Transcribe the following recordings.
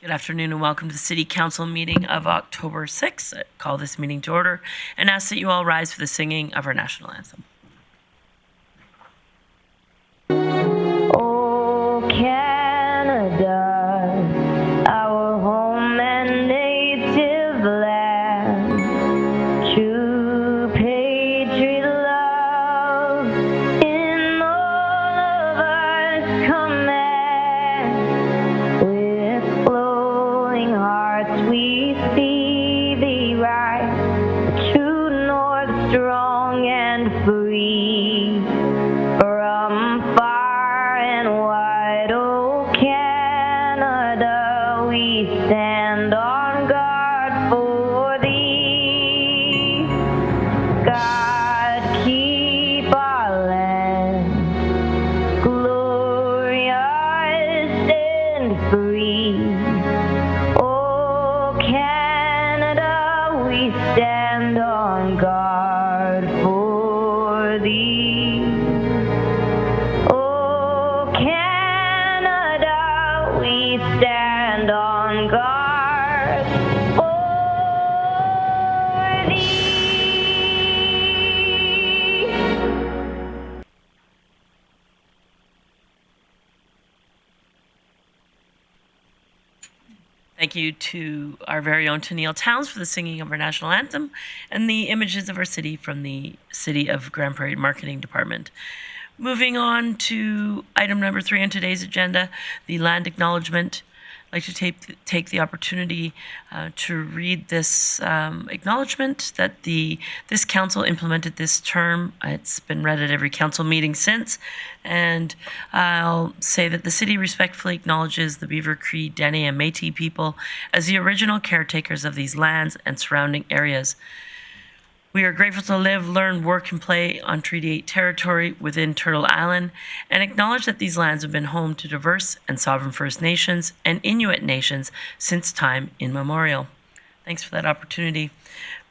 Good afternoon and welcome to the City Council meeting of October 6th. I call this meeting to order and ask that you all rise for the singing of our national anthem. Oh, Canada, our home and native land, true patriot love in all of us command. With flowing hearts we see thee rise, the true north strong and free. From far and wide, oh Canada, we stand on guard for thee. God, keep our land glorious and free. Oh Canada, we stand on guard for thee. Oh, Canada, we stand on guard for thee. Thank you to our very own Tennille Towns for the singing of our national anthem and the images of our city from the City of Grande Prairie Marketing Department. Moving on to item number 3 on today's agenda, the land acknowledgement. I'd like to take the opportunity to read this acknowledgement that this council implemented this term. It's been read at every council meeting since, and I'll say that the city respectfully acknowledges the Beaver Cree, Dene, and Métis people as the original caretakers of these lands and surrounding areas. We are grateful to live, learn, work, and play on Treaty 8 territory within Turtle Island and acknowledge that these lands have been home to diverse and sovereign First Nations and Inuit nations since time immemorial. Thanks for that opportunity.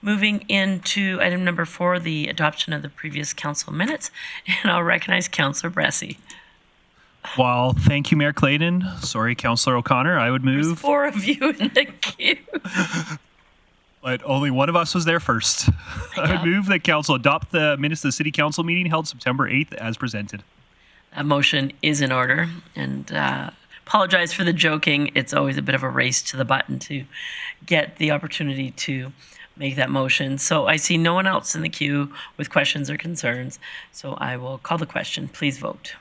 Moving into item number 4, the adoption of the previous council minutes, and I'll recognize Councillor Bressie. Well, thank you, Mayor Clayton. Sorry, Councillor O'Connor. I would move. There's 4 of you in the queue. But only one of us was there first. I would move that council adopt the minutes of the city council meeting held September 8th as presented. That motion is in order, and apologize for the joking. It's always a bit of a race to the button to get the opportunity to make that motion. So I see no one else in the queue with questions or concerns, so I will call the question. Please vote.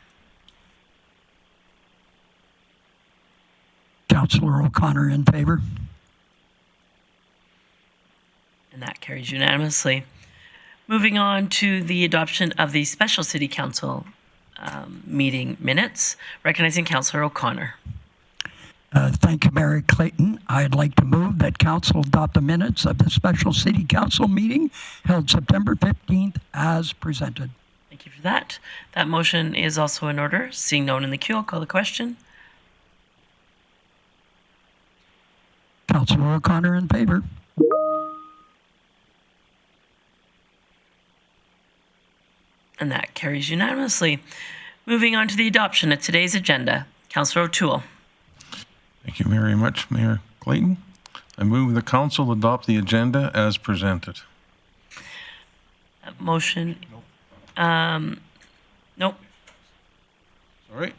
Councillor O'Connor in favor. And that carries unanimously. Moving on to the adoption of the special city council meeting minutes, recognizing Councillor O'Connor. Thank you, Mayor Clayton. I'd like to move that council adopt the minutes of the special city council meeting held September 15th as presented. Thank you for that. That motion is also in order. Seeing no one in the queue, I'll call the question. Councillor O'Connor in favor. And that carries unanimously. Moving on to the adoption of today's agenda. Councillor O'Toole. Thank you very much, Mayor Clayton. I move the council adopt the agenda as presented. That motion. Nope. Sorry.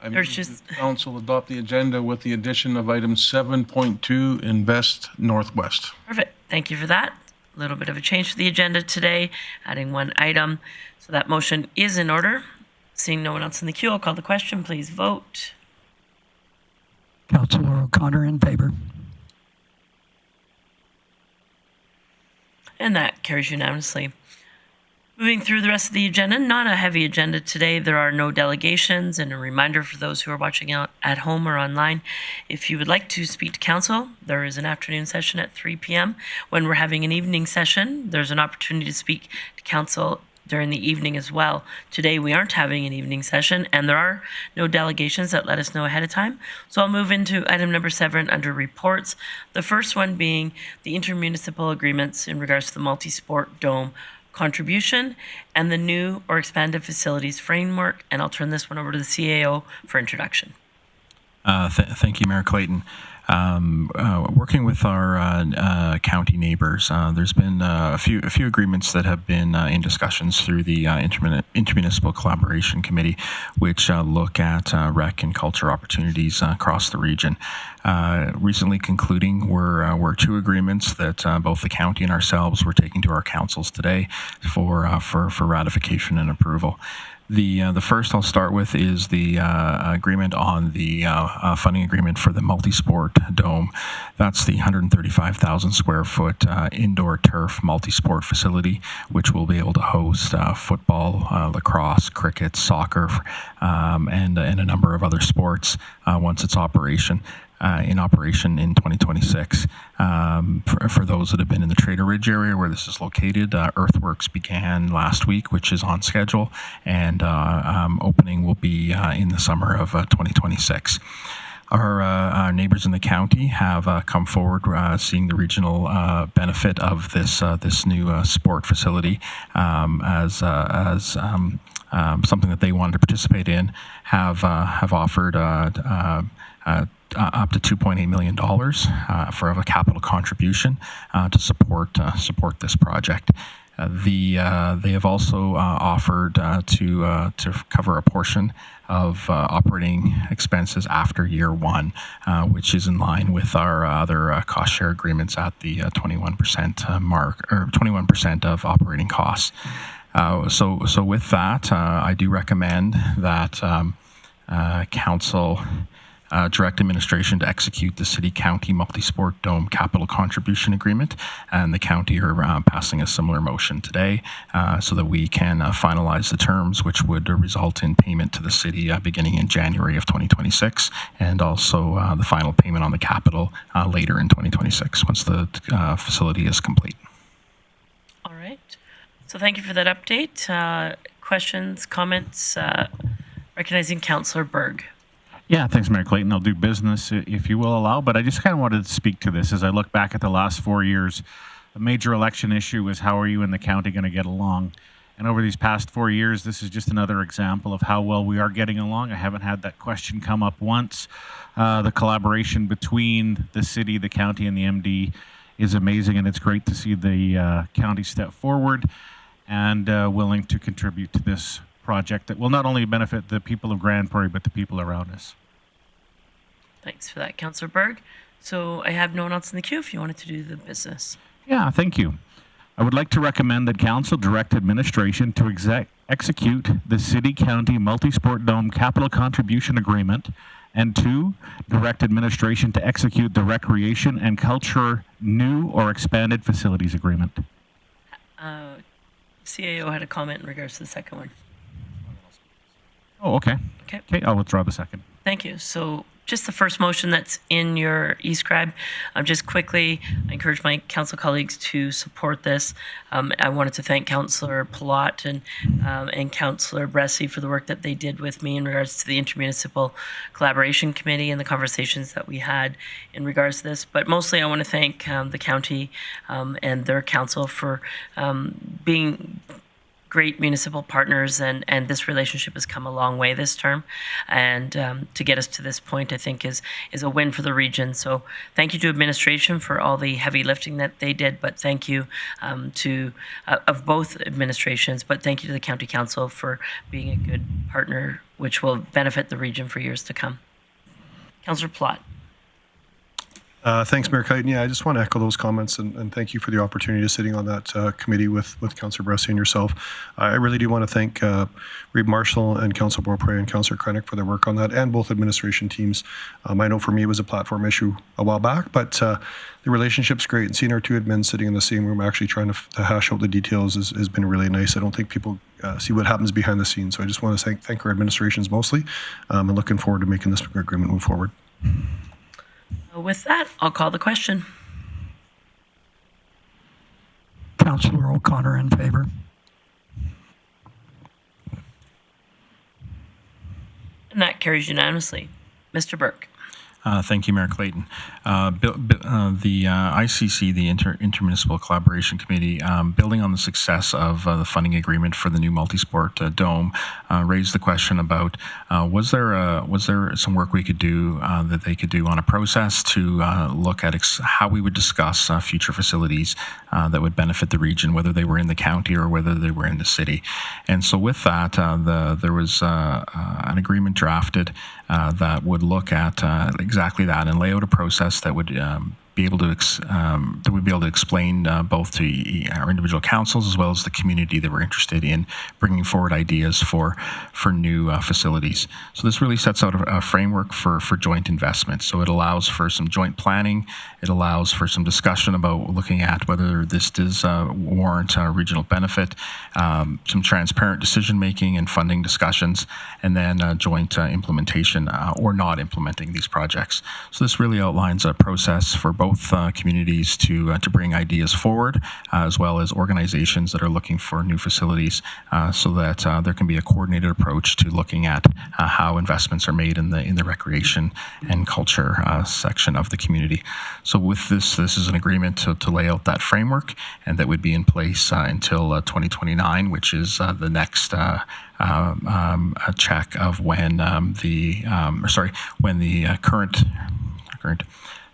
I There's move just the council adopt the agenda with the addition of item 7.2 Invest Northwest. Perfect. Thank you for that. A little bit of a change to the agenda today, adding one item. So that motion is in order. Seeing no one else in the queue, I'll call the question. Please vote. Councillor O'Connor in favor. And that carries unanimously. Moving through the rest of the agenda, not a heavy agenda today. There are no delegations, and a reminder for those who are watching out at home or online, if you would like to speak to council, there is an afternoon session at 3 p.m. When we're having an evening session, there's an opportunity to speak to council during the evening as well. Today we aren't having an evening session, and there are no delegations that let us know ahead of time. So I'll move into item number 7 under reports. The first one being the intermunicipal agreements in regards to the Multisport Dome contribution and the new or expanded facilities framework. And I'll turn this one over to the CAO for introduction. Thank you, Mayor Clayton. Working with our county neighbors, there's been a few agreements that have been in discussions through the Intermunicipal Collaboration Committee, which look at rec and culture opportunities across the region. Recently concluding were two agreements that both the county and ourselves were taking to our councils today for ratification and approval. The first I'll start with is the agreement on the funding agreement for the Multisport Dome. That's the 135,000 square foot indoor turf multisport facility, which will be able to host football, lacrosse, cricket, soccer, and a number of other sports once it's in operation in 2026. For those that have been in the Trader Ridge area where this is located, earthworks began last week, which is on schedule, and opening will be in the summer of 2026. Our neighbors in the county have come forward, seeing the regional benefit of this new sport facility as something that they wanted to participate in. Have offered up to $2.8 million for a capital contribution to support this project. They have also offered to cover a portion of operating expenses after year one, which is in line with our other cost share agreements at the 21% mark, or 21% of operating costs. So with that, I do recommend that council direct administration to execute the City-County Multisport Dome Capital Contribution Agreement, and the county are passing a similar motion today so that we can finalize the terms, which would result in payment to the city beginning in January of 2026, and also the final payment on the capital later in 2026 once the facility is complete. All right. So thank you for that update. Questions, comments? Recognizing Councillor Berg. Yeah, thanks, Mayor Clayton. I'll do business if you will allow, but I just kind of wanted to speak to this as I look back at the last 4 years. A major election issue was how are you in the county going to get along? And over these past 4 years, this is just another example of how well we are getting along. I haven't had that question come up once. The collaboration between the city, the county, and the MD is amazing, and it's great to see the county step forward and willing to contribute to this project that will not only benefit the people of Grande Prairie, but the people around us. Thanks for that, Councillor Berg. So I have no one else in the queue if you wanted to do the business. Yeah, thank you. I would like to recommend that Council direct administration to execute the City-County Multisport Dome Capital Contribution Agreement, and 2, direct administration to execute the Recreation and Culture New or Expanded Facilities Agreement. CAO had a comment in regards to the second one. Oh, okay. Okay, I'll withdraw the second. Thank you. So just the first motion that's in your e-scribe. Just quickly, I encourage my council colleagues to support this. I wanted to thank Councillor Palat and Councillor Bressie for the work that they did with me in regards to the Intermunicipal Collaboration Committee and the conversations that we had in regards to this. But mostly I want to thank the county and their council for being great municipal partners, and this relationship has come a long way this term, and to get us to this point I think is a win for the region. So thank you to administration for all the heavy lifting that they did, but thank you to of both administrations, but thank you to the County Council for being a good partner which will benefit the region for years to come. Councillor Plott. Thanks, Mayor Clayton. Yeah, I just want to echo those comments and thank you for the opportunity of sitting on that committee with Councillor Bressie and yourself. I really do want to thank Reid Marshall and Councillor Beaupre and Councillor Krennick for their work on that, and both administration teams. I know for me it was a platform issue a while back, but the relationship's great, and seeing our two admins sitting in the same room actually trying to hash out the details has been really nice. I don't think people see what happens behind the scenes, so I just want to thank our administrations mostly, and looking forward to making this agreement move forward. With that, I'll call the question. Councillor O'Connor in favor. And that carries unanimously. Mr. Burke. Thank you, Mayor Clayton. The ICC, the Intermunicipal Collaboration Committee, building on the success of the funding agreement for the new Multisport Dome, raised the question about was there some work we could do that they could do on a process to look at how we would discuss future facilities that would benefit the region, whether they were in the county or whether they were in the city. And so with that, there was an agreement drafted that would look at exactly that and lay out a process that would be able to explain both to our individual councils as well as the community that we're interested in bringing forward ideas for new facilities. So this really sets out a framework for joint investment. So it allows for some joint planning. It allows for some discussion about looking at whether this does warrant regional benefit, some transparent decision making and funding discussions, and then joint implementation or not implementing these projects. So this really outlines a process for both communities to bring ideas forward, as well as organizations that are looking for new facilities, so that there can be a coordinated approach to looking at how investments are made in the recreation and culture section of the community. So with this is an agreement to lay out that framework, and that would be in place until 2029, which is the next a check of when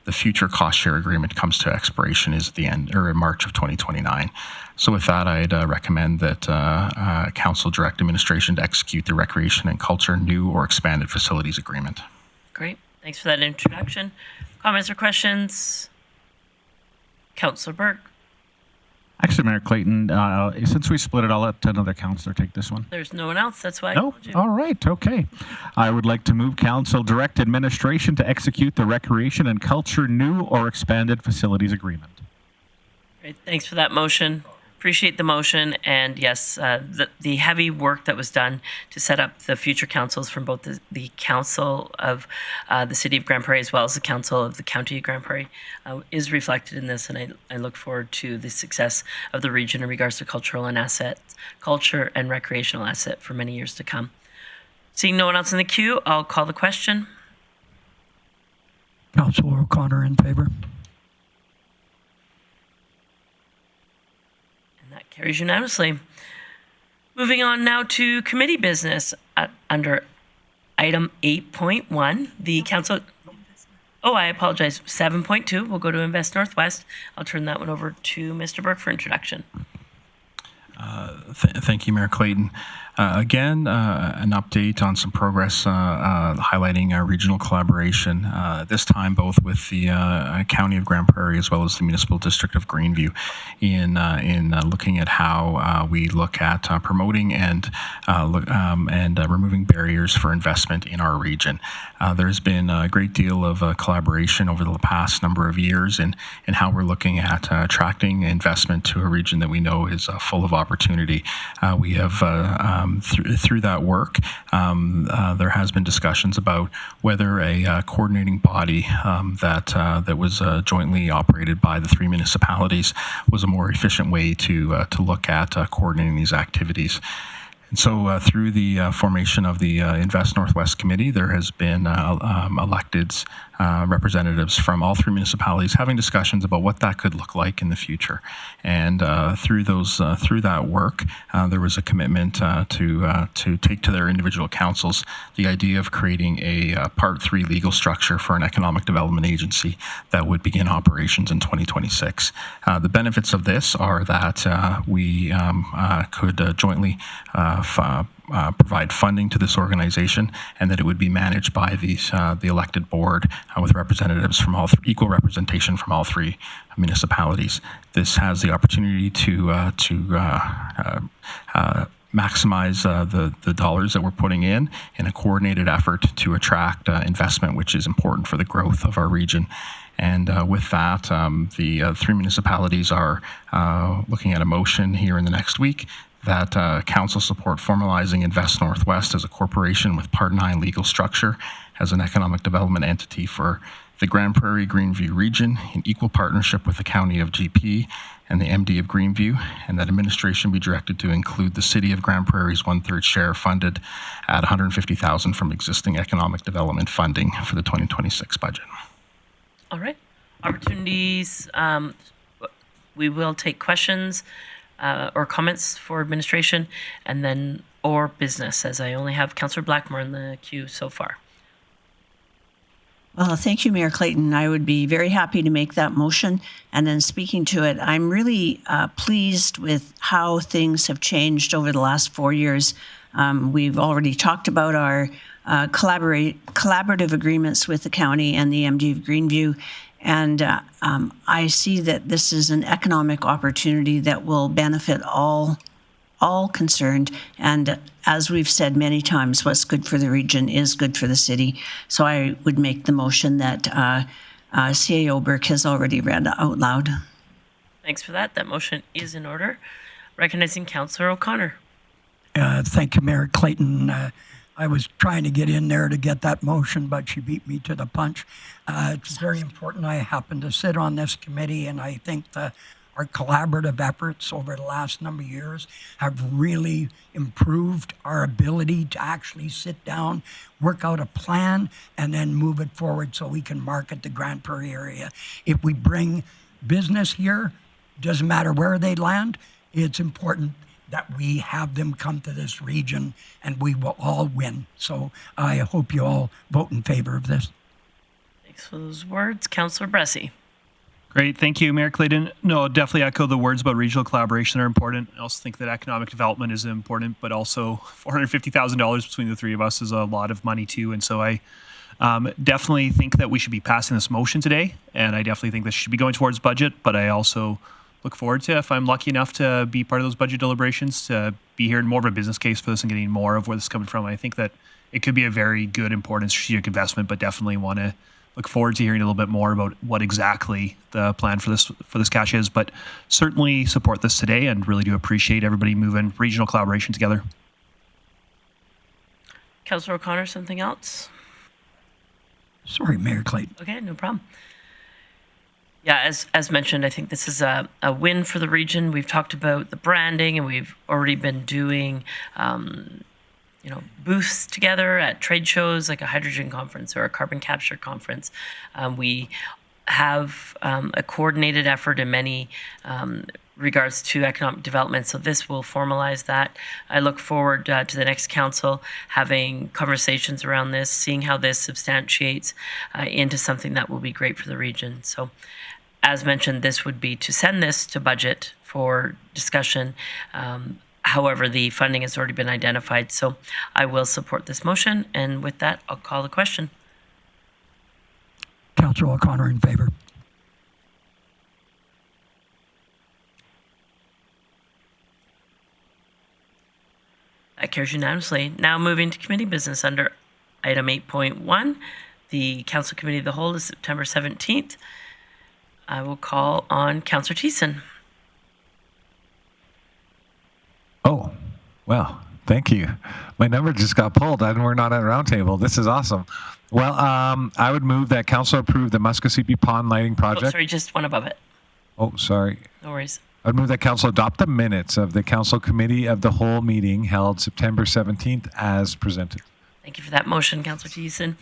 the future cost share agreement comes to expiration is at the end or in March of 2029. So with that, I'd recommend that Council direct administration to execute the recreation and culture new or expanded facilities agreement. Great. Thanks for that introduction. Comments or questions? Councillor Burke. Actually, Mayor Clayton, since we split it, I'll let another councillor take this one. There's no one else. That's why I No? called you. All right. Okay. I would like to move council direct administration to execute the recreation and culture new or expanded facilities agreement. Great. Thanks for that motion. Appreciate the motion. And yes, the heavy work that was done to set up the future councils from both the council of the city of Grande Prairie as well as the council of the county of Grande Prairie is reflected in this. And I look forward to the success of the region in regards to culture and recreational asset for many years to come. Seeing no one else in the queue, I'll call the question. Councillor O'Connor in favor. That carries unanimously. Moving on now to committee business under item 8.1, the council. Oh, I apologize. 7.2. We'll go to Invest Northwest. I'll turn that one over to Mr. Burke for introduction. Thank you, Mayor Clayton. Again, an update on some progress highlighting our regional collaboration, this time both with the County of Grande Prairie as well as the Municipal District of Greenview in looking at how we look at promoting and removing barriers for investment in our region. There's been a great deal of collaboration over the past number of years in how we're looking at attracting investment to a region that we know is full of opportunity. We have through that work, there has been discussions about whether a coordinating body that was jointly operated by the three municipalities was a more efficient way to look at coordinating these activities. And so through the formation of the Invest Northwest Committee, there has been elected representatives from all three municipalities having discussions about what that could look like in the future. And through that work, there was a commitment to take to their individual councils the idea of creating a Part 3 legal structure for an economic development agency that would begin operations in 2026. The benefits of this are that we could jointly provide funding to this organization, and that it would be managed by the elected board with representatives from equal representation from all three municipalities. This has the opportunity to maximize the dollars that we're putting in a coordinated effort to attract investment, which is important for the growth of our region. And with that, the three municipalities are looking at a motion here in the next week that council support formalizing Invest Northwest as a corporation with Part 9 legal structure as an economic development entity for the Grande Prairie Greenview region in equal partnership with the County of GP and the MD of Greenview, and that administration be directed to include the City of Grande Prairie's 1/3 share funded at $150,000 from existing economic development funding for the 2026 budget. All right. Opportunities. We will take questions or comments for administration and then or business, as I only have Councillor Blackmore in the queue so far. Well, thank you, Mayor Clayton. I would be very happy to make that motion. And then speaking to it, I'm really pleased with how things have changed over the last 4 years. We've already talked about our collaborative agreements with the county and the MD of Greenview. And I see that this is an economic opportunity that will benefit all concerned. And as we've said many times, what's good for the region is good for the city. So I would make the motion that CAO Burke has already read out loud. Thanks for that. That motion is in order. Recognizing Councillor O'Connor. Thank you, Mayor Clayton. I was trying to get in there to get that motion, but she beat me to the punch. It's very important. I happen to sit on this committee, and I think our collaborative efforts over the last number of years have really improved our ability to actually sit down, work out a plan, and then move it forward so we can market the Grande Prairie area. If we bring business here, doesn't matter where they land, it's important that we have them come to this region and we will all win. So I hope you all vote in favor of this. Thanks for those words. Councillor Bressie. Great. Thank you, Mayor Clayton. No, definitely echo the words about regional collaboration are important. I also think that economic development is important, but also $450,000 between the three of us is a lot of money too. And so I definitely think that we should be passing this motion today. And I definitely think this should be going towards budget, but I also look forward to, if I'm lucky enough to be part of those budget deliberations, to be hearing more of a business case for this and getting more of where this is coming from. I think that it could be a very good, important strategic investment, but definitely want to look forward to hearing a little bit more about what exactly the plan for this cash is, but certainly support this today and really do appreciate everybody moving regional collaboration together. Councillor O'Connor, something else? Sorry, Mayor Clayton. Okay, no problem. Yeah, as mentioned, I think this is a win for the region. We've talked about the branding, and we've already been doing booths together at trade shows like a hydrogen conference or a carbon capture conference. We have a coordinated effort in many regards to economic development, so this will formalize that. I look forward to the next council having conversations around this, seeing how this substantiates into something that will be great for the region. So as mentioned, this would be to send this to budget for discussion. However, the funding has already been identified, so I will support this motion. And with that, I'll call the question. Councillor O'Connor in favor. That carries unanimously. Now moving to committee business under item 8.1. The Council Committee of the Whole is September 17th. I will call on Councillor Thiessen. Oh, well, thank you. My number just got pulled and we're not at a roundtable. This is awesome. Well, I would move that council approve the Muskoseepi Pond lighting project. Oh, sorry, just one above it. Oh, sorry. No worries. I would move that council adopt the minutes of the Council Committee of the Whole meeting held September 17th as presented. Thank you for that motion, Councillor Thiessen.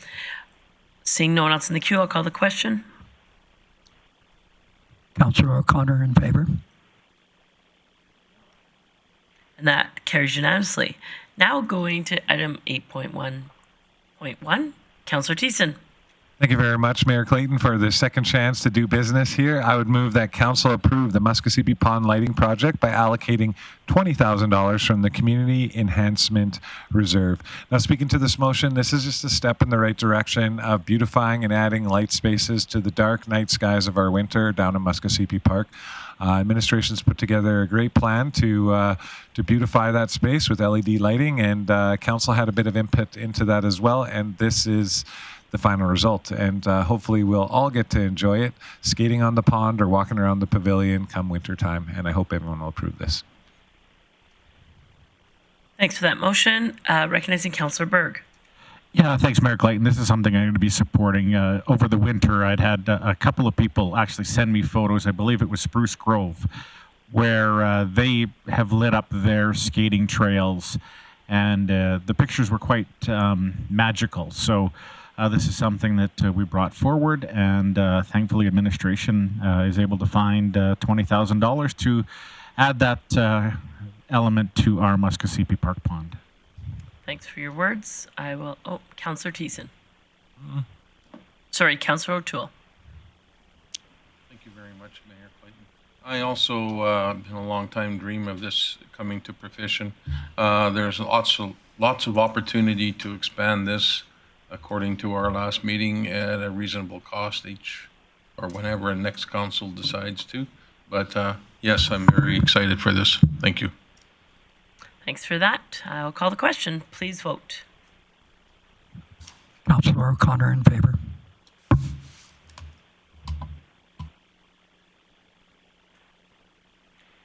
Seeing no one else in the queue, I'll call the question. Councillor O'Connor in favor. And that carries unanimously. Now going to item 8.1.1, Councillor Thiessen. Thank you very much, Mayor Clayton, for the second chance to do business here. I would move that council approve the Muskoseepi Pond lighting project by allocating $20,000 from the Community Enhancement Reserve. Now, speaking to this motion, this is just a step in the right direction of beautifying and adding light spaces to the dark night skies of our winter down in Muskoseepi Park. Administration's put together a great plan to beautify that space with LED lighting, and council had a bit of input into that as well, and this is the final result. And hopefully we'll all get to enjoy it, skating on the pond or walking around the pavilion come winter time, and I hope everyone will approve this. Thanks for that motion. Recognizing Councillor Berg. Yeah, thanks, Mayor Clayton. This is something I'm going to be supporting. Over the winter, I'd had a couple of people actually send me photos. I believe it was Spruce Grove, where they have lit up their skating trails, and the pictures were quite magical. So this is something that we brought forward, and thankfully administration is able to find $20,000 to add that element to our Muskoseepi Park Pond. Thanks for your words. I will, Councillor Thiessen. Sorry, Councillor O'Toole. Thank you very much, Mayor Clayton. I also been a long time dream of this coming to fruition. There's lots of opportunity to expand this, according to our last meeting, at a reasonable cost each, or whenever a next council decides to. But yes, I'm very excited for this. Thank you. Thanks for that. I'll call the question. Please vote. Councillor O'Connor in favor.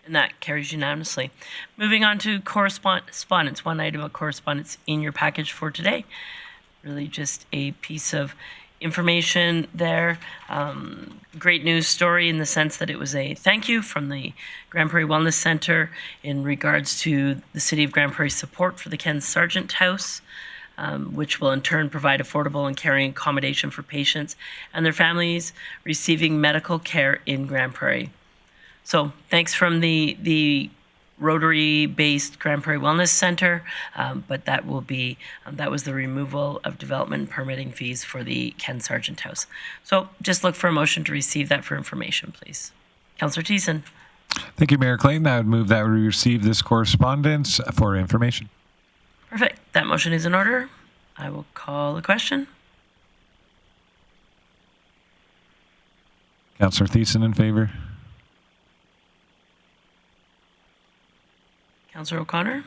And that carries unanimously. Moving on to correspondence. One item of correspondence in your package for today. Really just a piece of information there. Great news story in the sense that it was a thank you from the Grande Prairie Wellness Center in regards to the City of Grande Prairie's support for the Ken Sargent House, which will in turn provide affordable and caring accommodation for patients and their families receiving medical care in Grande Prairie. So thanks from the Rotary-based Grande Prairie Wellness Center, but that will be that was the removal of development and permitting fees for the Ken Sargent House. So just look for a motion to receive that for information, please. Councillor Thiessen. Thank you, Mayor Clayton. I would move that we receive this correspondence for information. Perfect. That motion is in order. I will call the question. Councillor Thiessen in favor. Councillor O'Connor.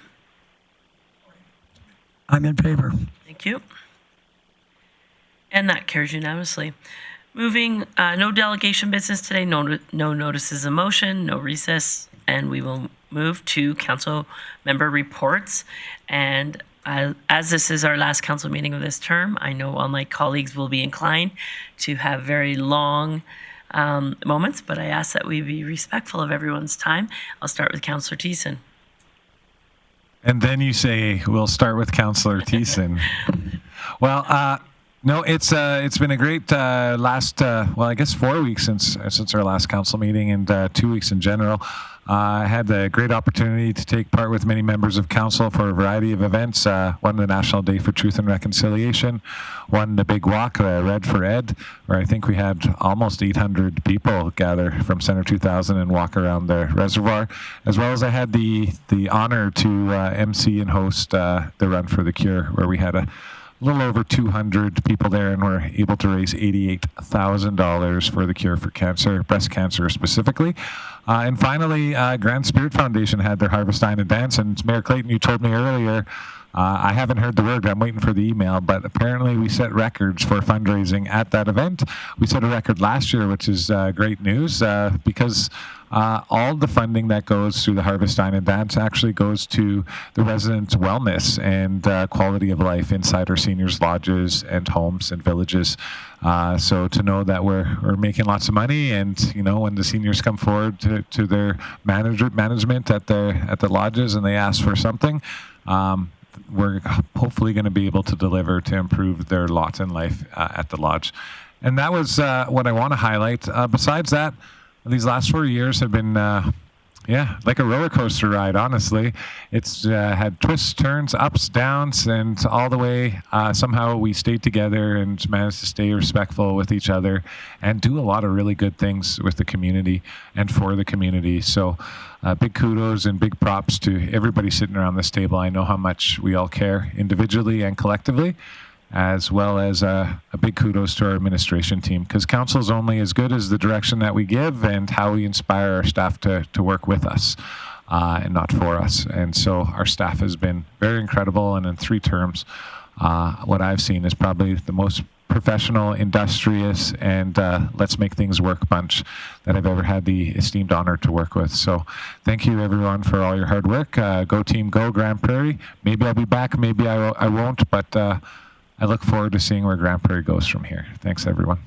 I'm in favor. Thank you. And that carries unanimously. Moving, no delegation business today, no notices of motion, no recess, and we will move to council member reports. And as this is our last council meeting of this term, I know all my colleagues will be inclined to have very long moments, but I ask that we be respectful of everyone's time. I'll start with Councillor Thiessen. And then you say, we'll start with Councillor Thiessen. Well, no, it's been a great last, I guess 4 weeks since our last council meeting, and 2 weeks in general. I had the great opportunity to take part with many members of council for a variety of events. One, the National Day for Truth and Reconciliation. One, the big walk, Red for Ed, where I think we had almost 800 people gather from Center 2000 and walk around the reservoir. As well as I had the honor to MC and host the Run for the Cure, where we had a little over 200 people there, and we're able to raise $88,000 for the cure for cancer, breast cancer specifically. And finally, Grand Spirit Foundation had their Harvestine and Dance. And Mayor Clayton, you told me earlier, I haven't heard the word, I'm waiting for the email, but apparently we set records for fundraising at that event. We set a record last year, which is great news, because all the funding that goes through the Harvestine and Dance actually goes to the residents' wellness and quality of life inside our seniors' lodges and homes and villages. So to know that we're making lots of money, and when the seniors come forward to their management at the lodges and they ask for something, we're hopefully going to be able to deliver to improve their lot in life at the lodge. And that was what I want to highlight. Besides that, these last 4 years have been, like a roller coaster ride, honestly. It's had twists, turns, ups, downs, and all the way, somehow we stayed together and managed to stay respectful with each other and do a lot of really good things with the community and for the community. So big kudos and big props to everybody sitting around this table. I know how much we all care individually and collectively, as well as a big kudos to our administration team, because council is only as good as the direction that we give and how we inspire our staff to work with us and not for us. And so our staff has been very incredible, and in 3 terms, what I've seen is probably the most professional, industrious, and let's make things work bunch that I've ever had the esteemed honor to work with. So thank you everyone for all your hard work. Go team, go Grande Prairie. Maybe I'll be back, maybe I won't, but I look forward to seeing where Grande Prairie goes from here. Thanks, everyone.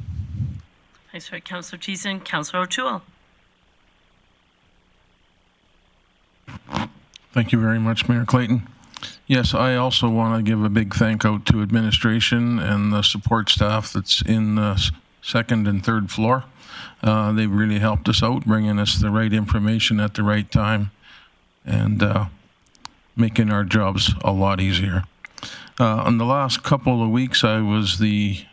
Thanks for Councillor Thiessen. Councillor O'Toole. Thank you very much, Mayor Clayton. Yes, I also want to give a big thank out to administration and the support staff that's in the second and third floor. They've really helped us out, bringing us the right information at the right time and making our jobs a lot easier. In the last couple of weeks, I was the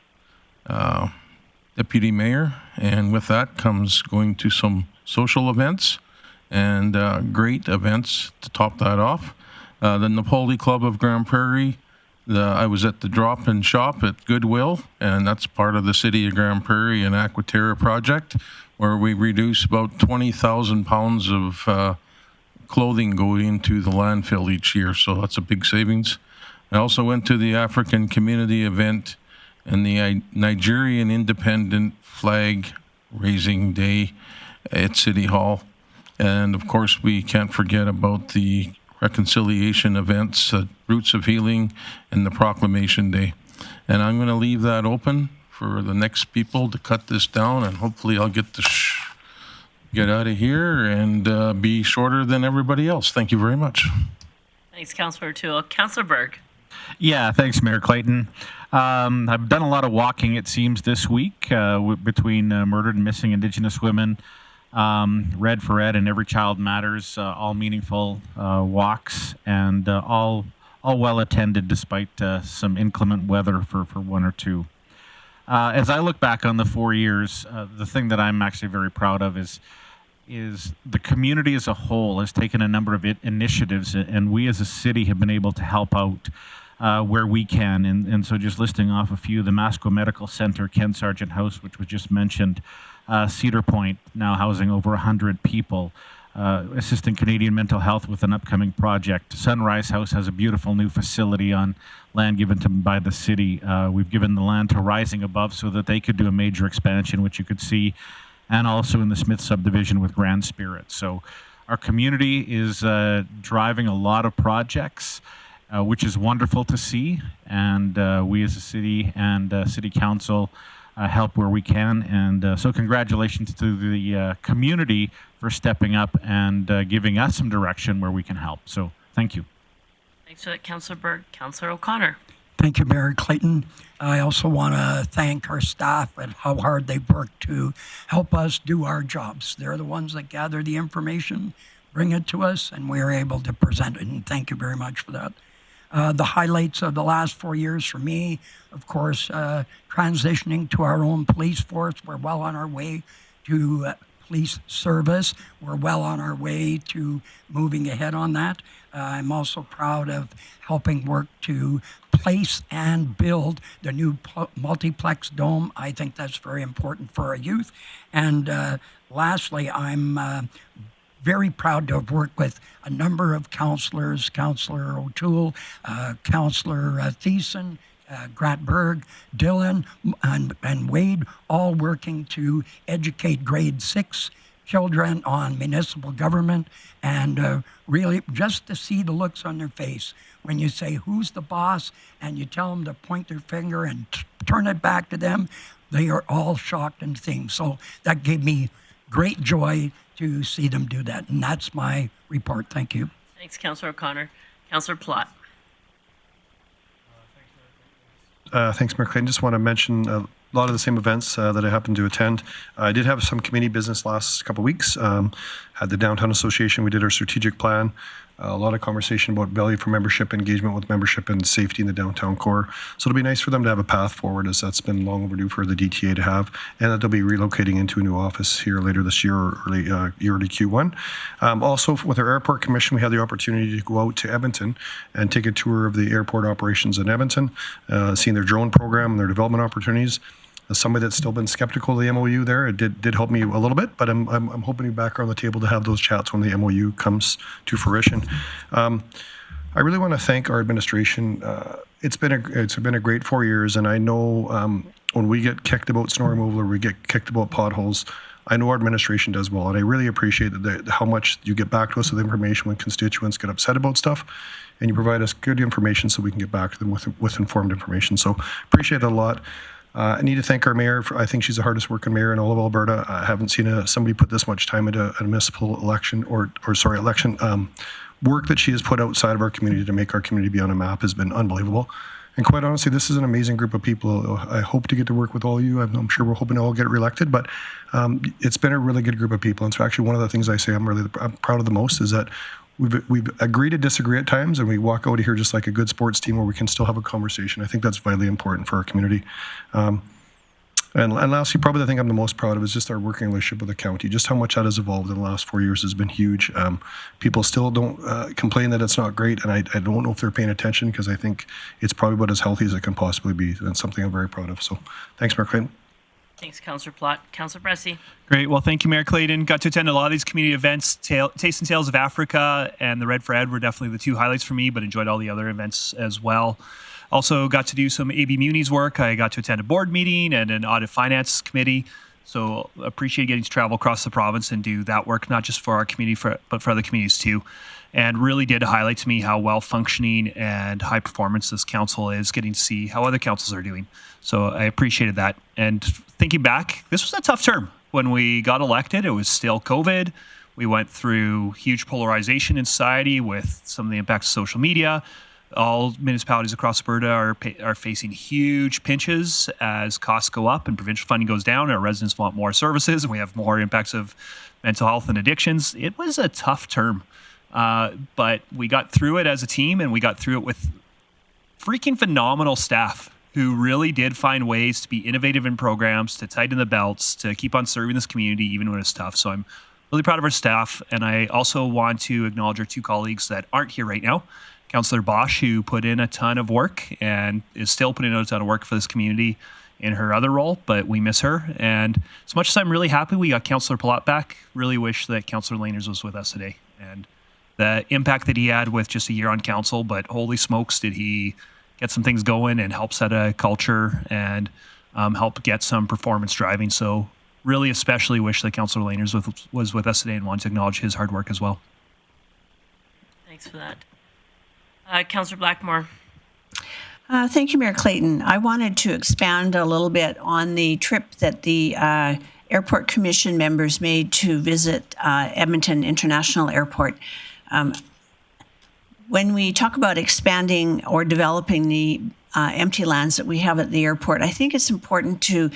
deputy mayor, and with that comes going to some social events and great events to top that off. The Napoli Club of Grande Prairie, I was at the drop-in shop at Goodwill, and that's part of the City of Grande Prairie and Aquaterra project, where we reduce about 20,000 pounds of clothing going into the landfill each year, so that's a big savings. I also went to the African community event and the Nigerian Independent Flag Raising Day at City Hall. And of course, we can't forget about the reconciliation events, Roots of Healing, and the Proclamation Day. And I'm going to leave that open for the next people to cut this down, and hopefully I'll get to get out of here and be shorter than everybody else. Thank you very much. Thanks, Councillor O'Toole. Councillor Berg. Yeah, thanks, Mayor Clayton. I've done a lot of walking, it seems, this week between murdered and missing Indigenous women, Red for Ed and Every Child Matters, all meaningful walks, and all well attended despite some inclement weather for one or two. As I look back on the 4 years, the thing that I'm actually very proud of is the community as a whole has taken a number of initiatives, and we as a city have been able to help out where we can. And so just listing off a few, the Masco Medical Center, Ken Sargent House, which was just mentioned, Cedar Point, now housing over 100 people, assisting Canadian Mental Health with an upcoming project. Sunrise House has a beautiful new facility on land given to them by the city. We've given the land to Rising Above so that they could do a major expansion, which you could see, and also in the Smith subdivision with Grand Spirit. So our community is driving a lot of projects, which is wonderful to see. And we as a city and city council help where we can. And so congratulations to the community for stepping up and giving us some direction where we can help. So thank you. Thanks for that, Councillor Berg. Councillor O'Connor. Thank you, Mayor Clayton. I also want to thank our staff and how hard they've worked to help us do our jobs. They're the ones that gather the information, bring it to us, and we're able to present it. And thank you very much for that. The highlights of the last 4 years for me, of course, transitioning to our own police force. We're well on our way to police service. We're well on our way to moving ahead on that. I'm also proud of helping work to place and build the new multiplex dome. I think that's very important for our youth. And lastly, I'm very proud to have worked with a number of councillors, Councillor O'Toole, Councillor Thiessen, Grant Berg, Dylan, and Wade, all working to educate grade 6 children on municipal government, and really just to see the looks on their face when you say, who's the boss, and you tell them to point their finger and turn it back to them, they are all shocked and things. So that gave me great joy to see them do that. And that's my report. Thank you. Thanks, Councillor O'Connor. Councillor Plott. Thanks, Mayor Clayton. Just want to mention a lot of the same events that I happened to attend. I did have some committee business last couple of weeks. Had the Downtown Association. We did our strategic plan. A lot of conversation about value for membership, engagement with membership, and safety in the downtown core. So it'll be nice for them to have a path forward, as that's been long overdue for the DTA to have, and that they'll be relocating into a new office here later this year or early Q1. Also, with our airport commission, we had the opportunity to go out to Edmonton and take a tour of the airport operations in Edmonton, seeing their drone program and their development opportunities. As somebody that's still been skeptical of the MOU there, it did help me a little bit, but I'm hoping to be back on the table to have those chats when the MOU comes to fruition. I really want to thank our administration. It's been a great 4 years, and I know when we get kicked about snow removal or we get kicked about potholes, I know our administration does well, and I really appreciate how much you get back to us with information when constituents get upset about stuff, and you provide us good information so we can get back to them with informed information. So appreciate that a lot. I need to thank our mayor. I think she's the hardest working mayor in all of Alberta. I haven't seen somebody put this much time into a municipal election election. Work that she has put outside of our community to make our community be on a map has been unbelievable. And quite honestly, this is an amazing group of people. I hope to get to work with all of you. I'm sure we're hoping to all get reelected, but it's been a really good group of people. And so actually one of the things I say I'm proud of the most is that we've agreed to disagree at times, and we walk out of here just like a good sports team where we can still have a conversation. I think that's vitally important for our community. And lastly, probably the thing I'm the most proud of is just our working relationship with the county. Just how much that has evolved in the last 4 years has been huge. People still don't complain that it's not great, and I don't know if they're paying attention, because I think it's probably about as healthy as it can possibly be, and something I'm very proud of. So thanks, Mayor Clayton. Thanks, Councillor Plott. Councillor Bressie. Great. Well, thank you, Mayor Clayton. Got to attend a lot of these community events. Taste and Tales of Africa and the Red for Ed were definitely the two highlights for me, but enjoyed all the other events as well. Also got to do some AB Muni's work. I got to attend a board meeting and an audit finance committee. So appreciate getting to travel across the province and do that work, not just for our community, but for other communities too. And really did highlight to me how well functioning and high performance this council is, getting to see how other councils are doing. So I appreciated that. And thinking back, this was a tough term. When we got elected, it was still COVID. We went through huge polarization in society with some of the impacts of social media. All municipalities across Alberta are facing huge pinches as costs go up and provincial funding goes down. Our residents want more services, and we have more impacts of mental health and addictions. It was a tough term, but we got through it as a team, and we got through it with freaking phenomenal staff who really did find ways to be innovative in programs, to tighten the belts, to keep on serving this community even when it's tough. So I'm really proud of our staff, and I also want to acknowledge our two colleagues that aren't here right now. Councillor Bosch, who put in a ton of work and is still putting in a ton of work for this community in her other role, but we miss her. And as much as I'm really happy we got Councillor Plott back, really wish that Councillor Laners was with us today. And the impact that he had with just a year on council, but holy smokes, did he get some things going and help set a culture and help get some performance driving. So really especially wish that Councillor Laners was with us today, and want to acknowledge his hard work as well. Thanks for that. Councillor Blackmore. Thank you, Mayor Clayton. I wanted to expand a little bit on the trip that the Airport Commission members made to visit Edmonton International Airport. When we talk about expanding or developing the empty lands that we have at the airport, I think it's important to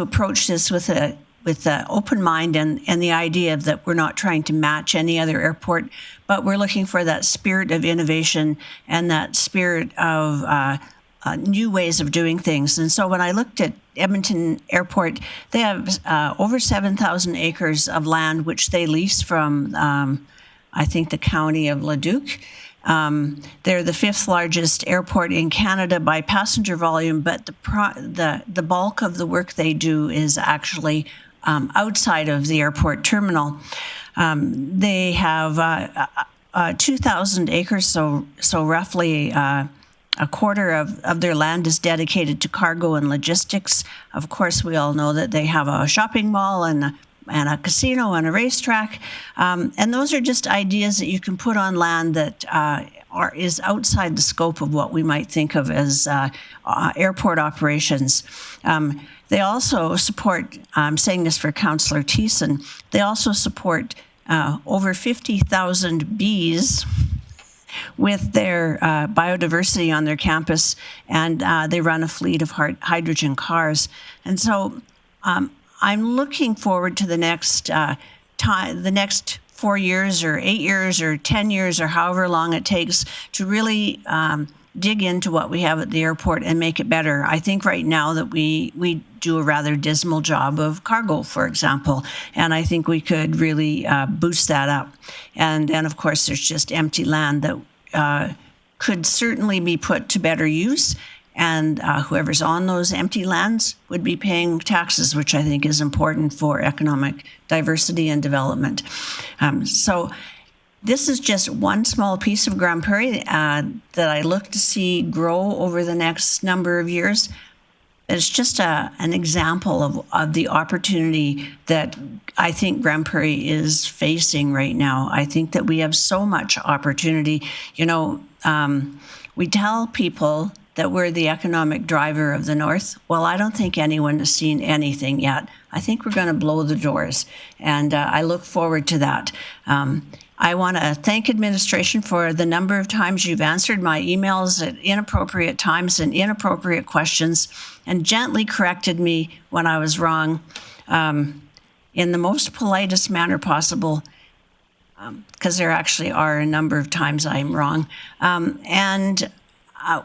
approach this with an open mind and the idea that we're not trying to match any other airport, but we're looking for that spirit of innovation and that spirit of new ways of doing things. And so when I looked at Edmonton Airport, they have over 7,000 acres of land, which they lease from, I think, the county of Leduc. They're the 5th largest airport in Canada by passenger volume, but the bulk of the work they do is actually outside of the airport terminal. They have 2,000 acres, so roughly a quarter of their land is dedicated to cargo and logistics. Of course, we all know that they have a shopping mall and a casino and a racetrack. And those are just ideas that you can put on land that is outside the scope of what we might think of as airport operations. They also support, I'm saying this for Councillor Thiessen, they also support over 50,000 bees with their biodiversity on their campus, and they run a fleet of hydrogen cars. And so I'm looking forward to the next 4 years or 8 years or 10 years or however long it takes to really dig into what we have at the airport and make it better. I think right now that we do a rather dismal job of cargo, for example, and I think we could really boost that up. And then, of course, there's just empty land that could certainly be put to better use, and whoever's on those empty lands would be paying taxes, which I think is important for economic diversity and development. So this is just one small piece of Grande Prairie that I look to see grow over the next number of years. It's just an example of the opportunity that I think Grande Prairie is facing right now. I think that we have so much opportunity. You know, we tell people that we're the economic driver of the North. Well, I don't think anyone has seen anything yet. I think we're going to blow the doors, and I look forward to that. I want to thank administration for the number of times you've answered my emails at inappropriate times and inappropriate questions and gently corrected me when I was wrong in the most politest manner possible, because there actually are a number of times I'm wrong.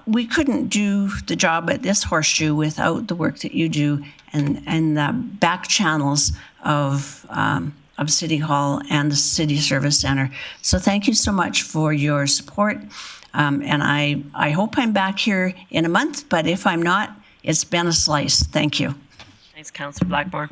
We couldn't do the job at this horseshoe without the work that you do and the back channels of City Hall and the City Service Center. So thank you so much for your support. And I hope I'm back here in a month, but if I'm not, it's been a slice. Thank you. Thanks, Councillor Blackmore.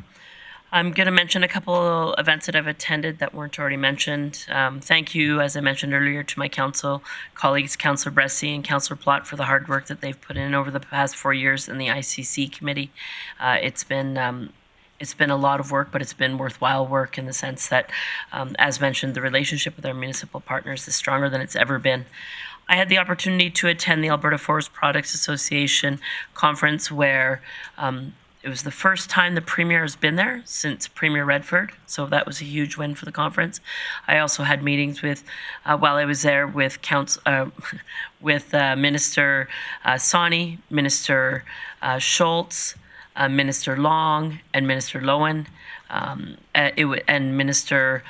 I'm going to mention a couple events that I've attended that weren't already mentioned. Thank you, as I mentioned earlier, to my council colleagues, Councillor Bressie and Councillor Plott, for the hard work that they've put in over the past 4 years in the ICC committee. It's been a lot of work, but it's been worthwhile work in the sense that, as mentioned, the relationship with our municipal partners is stronger than it's ever been. I had the opportunity to attend the Alberta Forest Products Association conference where it was the first time the Premier has been there since Premier Redford, so that was a huge win for the conference. I also had meetings with, while I was there, with Minister Sawney, Minister Schultz, Minister Long, and Minister Lowen, and Minister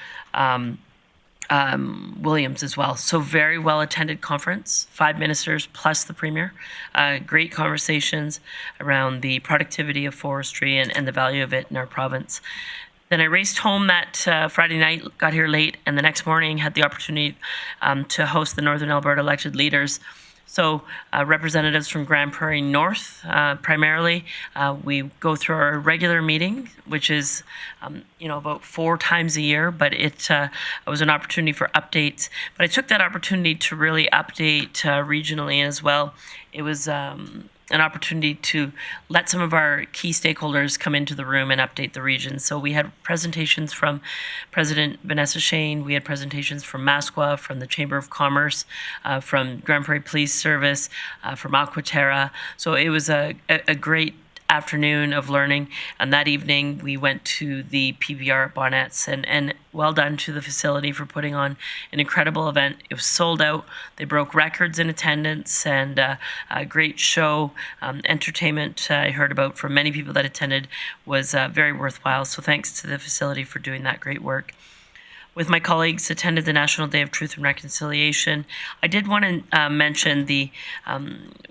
Williams as well. So very well attended conference, 5 ministers plus the Premier. Great conversations around the productivity of forestry and the value of it in our province. Then I raced home that Friday night, got here late, and the next morning had the opportunity to host the Northern Alberta elected leaders. So representatives from Grande Prairie North, primarily, we go through our regular meeting, which is, about 4 times a year, but it was an opportunity for updates. But I took that opportunity to really update regionally as well. It was an opportunity to let some of our key stakeholders come into the room and update the region. So we had presentations from President Vanessa Shane, we had presentations from Masqua, from the Chamber of Commerce, from Grande Prairie Police Service, from Aquaterra. So it was a great afternoon of learning, and that evening we went to the PBR at Bonnets, and well done to the facility for putting on an incredible event. It was sold out. They broke records in attendance, and a great show. Entertainment I heard about from many people that attended was very worthwhile, so thanks to the facility for doing that great work. With my colleagues, attended the National Day of Truth and Reconciliation. I did want to mention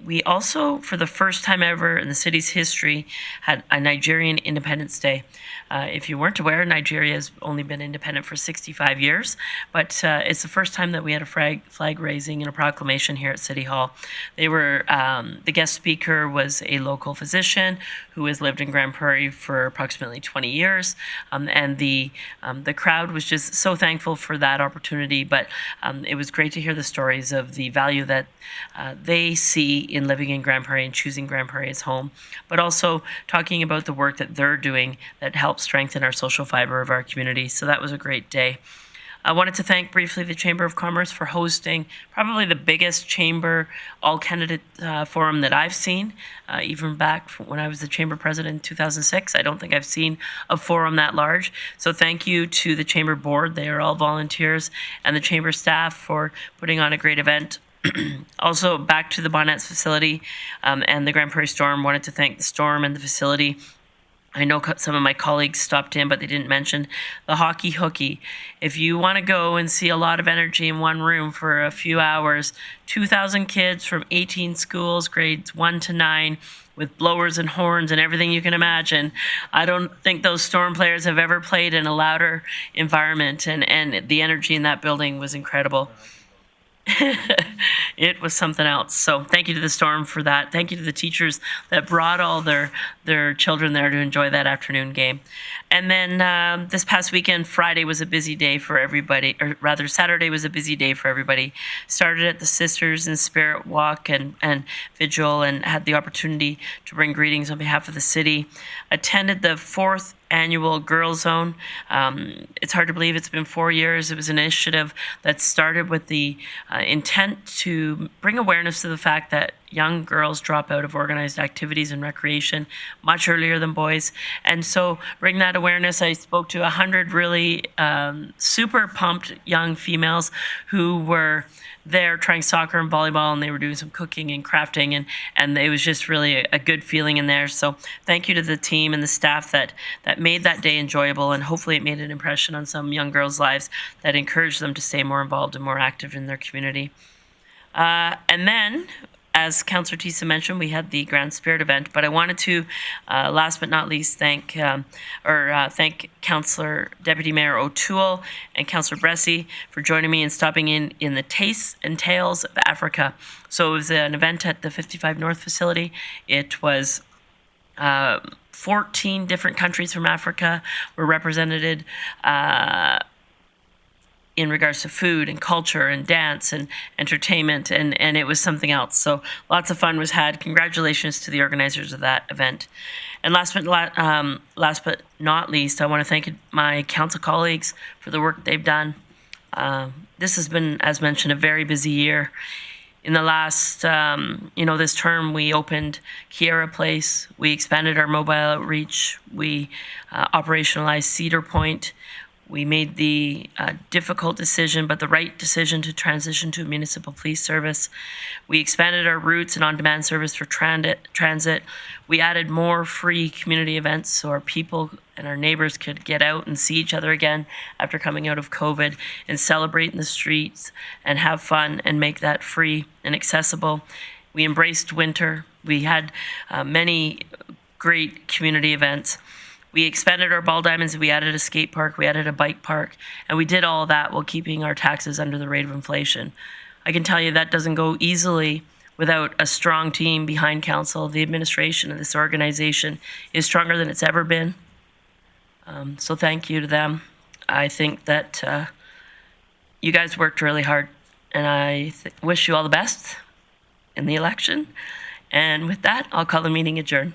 we also, for the first time ever in the city's history, had a Nigerian Independence Day. If you weren't aware, Nigeria has only been independent for 65 years, but it's the first time that we had a flag raising and a proclamation here at City Hall. They were, the guest speaker was a local physician who has lived in Grande Prairie for approximately 20 years, and the crowd was just so thankful for that opportunity, but it was great to hear the stories of the value that they see in living in Grande Prairie and choosing Grande Prairie as home, but also talking about the work that they're doing that helps strengthen our social fiber of our community. So that was a great day. I wanted to thank briefly the Chamber of Commerce for hosting probably the biggest chamber all-candidate forum that I've seen, even back when I was the Chamber President in 2006. I don't think I've seen a forum that large. So thank you to the Chamber Board. They are all volunteers, and the Chamber staff for putting on a great event. Also, back to the Bonnets facility and the Grande Prairie Storm, wanted to thank the Storm and the facility. I know some of my colleagues stopped in, but they didn't mention the hockey hooky. If you want to go and see a lot of energy in one room for a few hours, 2,000 kids from 18 schools, grades 1 to 9, with blowers and horns and everything you can imagine. I don't think those Storm players have ever played in a louder environment, and the energy in that building was incredible. It was something else. So thank you to the Storm for that. Thank you to the teachers that brought all their children there to enjoy that afternoon game. And then this past weekend, Friday was a busy day for everybody, or rather Saturday was a busy day for everybody. Started at the Sisters in Spirit Walk and Vigil, and had the opportunity to bring greetings on behalf of the city. Attended the 4th annual Girl Zone. It's hard to believe it's been 4 years. It was an initiative that started with the intent to bring awareness to the fact that young girls drop out of organized activities and recreation much earlier than boys. And so bring that awareness. I spoke to 100 really super pumped young females who were there trying soccer and volleyball, and they were doing some cooking and crafting, and it was just really a good feeling in there. So thank you to the team and the staff that made that day enjoyable, and hopefully it made an impression on some young girls' lives that encouraged them to stay more involved and more active in their community. And then, as Councillor Tisa mentioned, we had the Grand Spirit event, but I wanted to, last but not least, thank Councillor Deputy Mayor O'Toole and Councillor Bressie for joining me and stopping in the Tastes and Tales of Africa. So it was an event at the 55 North facility. It was 14 different countries from Africa were represented in regards to food and culture and dance and entertainment, and it was something else. So lots of fun was had. Congratulations to the organizers of that event. And last but not least, I want to thank my council colleagues for the work they've done. This has been, as mentioned, a very busy year. In the last, this term, we opened Kiera Place. We expanded our mobile outreach. We operationalized Cedar Point. We made the difficult decision, but the right decision, to transition to a municipal police service. We expanded our routes and on-demand service for transit. We added more free community events so our people and our neighbors could get out and see each other again after coming out of COVID, and celebrate in the streets and have fun and make that free and accessible. We embraced winter. We had many great community events. We expanded our ball diamonds, we added a skate park, we added a bike park, and we did all that while keeping our taxes under the rate of inflation. I can tell you that doesn't go easily without a strong team behind council. The administration of this organization is stronger than it's ever been. So thank you to them. I think that you guys worked really hard, and I wish you all the best in the election. And with that, I'll call the meeting adjourned.